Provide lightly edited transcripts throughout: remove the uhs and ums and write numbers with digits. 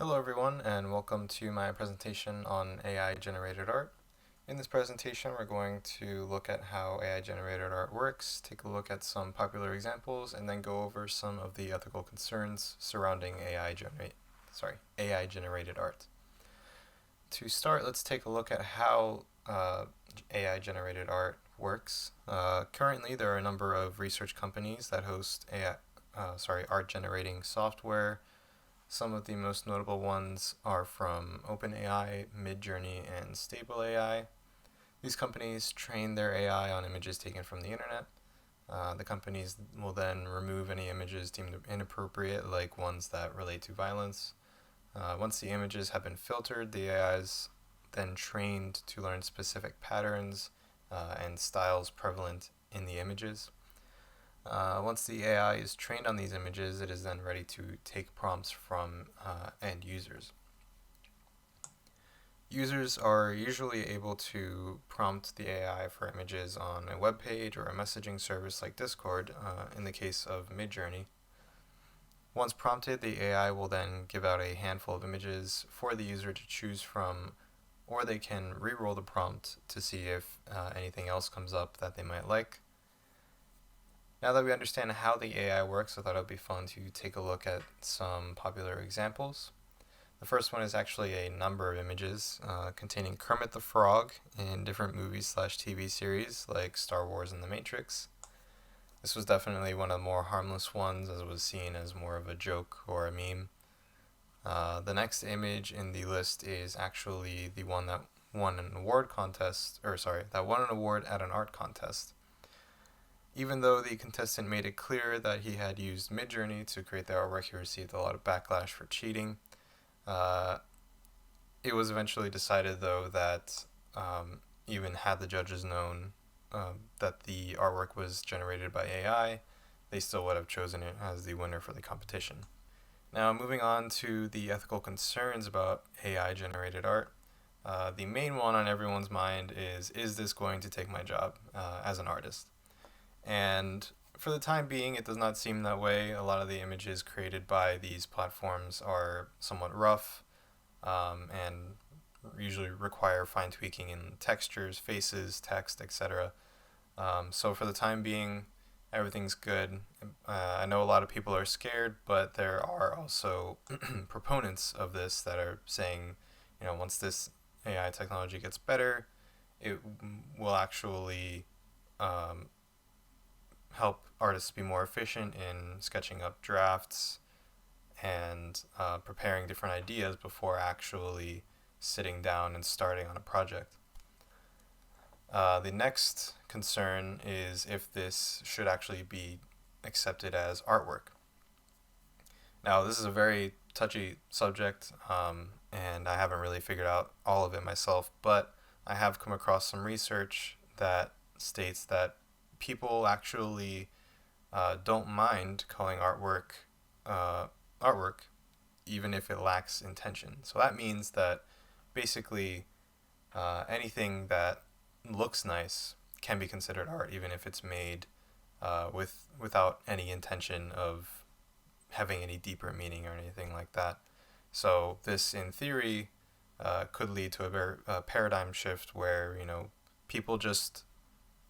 Hello everyone and welcome to my presentation on AI generated art. In this presentation we're going to look at how AI generated art works, take a look at some popular examples, and then go over some of the ethical concerns surrounding AI generated art. To start, let's take a look at how AI generated art works. Currently there are a number of research companies that host art generating software. Some of the most notable ones are from OpenAI, Midjourney, and Stable AI. These companies train their AI on images taken from the internet. The companies will then remove any images deemed inappropriate, like ones that relate to violence. Once the images have been filtered, the AI is then trained to learn specific patterns and styles prevalent in the images. Once the AI is trained on these images, it is then ready to take prompts from end users. Users are usually able to prompt the AI for images on a web page or a messaging service like Discord, in the case of Midjourney. Once prompted, the AI will then give out a handful of images for the user to choose from, or they can re-roll the prompt to see if anything else comes up that they might like. Now that we understand how the AI works, I thought it would be fun to take a look at some popular examples. The first one is actually a number of images containing Kermit the Frog in different movies/TV series like Star Wars and The Matrix. This was definitely one of the more harmless ones, as it was seen as more of a joke or a meme. The next image in the list is actually the one that won an award at an art contest. Even though the contestant made it clear that he had used Midjourney to create the artwork, he received a lot of backlash for cheating. It was eventually decided, though, that even had the judges known that the artwork was generated by AI, they still would have chosen it as the winner for the competition. Now, moving on to the ethical concerns about AI generated art. The main one on everyone's mind is this going to take my job as an artist? And for the time being, it does not seem that way. A lot of the images created by these platforms are somewhat rough and usually require fine tweaking in textures, faces, text, etc. So for the time being, everything's good. I know a lot of people are scared, but there are also proponents of this that are saying, once this AI technology gets better, it will actually help artists be more efficient in sketching up drafts and preparing different ideas before actually sitting down and starting on a project. The next concern is if this should actually be accepted as artwork. Now, this is a very touchy subject, and I haven't really figured out all of it myself, but I have come across some research that states that people actually don't mind calling artwork, even if it lacks intention. So that means that basically anything that looks nice can be considered art, even if it's made without any intention of having any deeper meaning or anything like that. So this, in theory, could lead to a paradigm shift where people just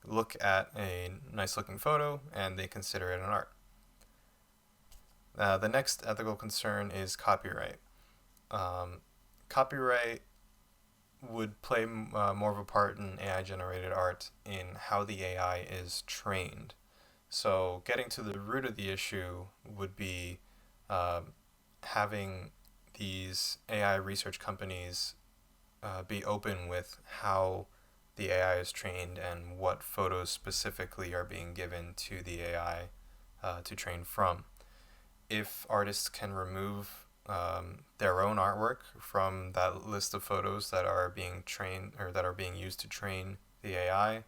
look at a nice looking photo and they consider it an art. The next ethical concern is copyright. Copyright would play more of a part in AI generated art in how the AI is trained. So, getting to the root of the issue would be having these AI research companies be open with how the AI is trained and what photos specifically are being given to the AI to train from. If artists can remove their own artwork from that list of photos that are being trained or that are being used to train the AI,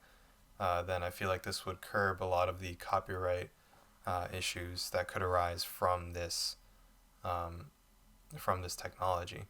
then I feel like this would curb a lot of the copyright issues that could arise from this technology.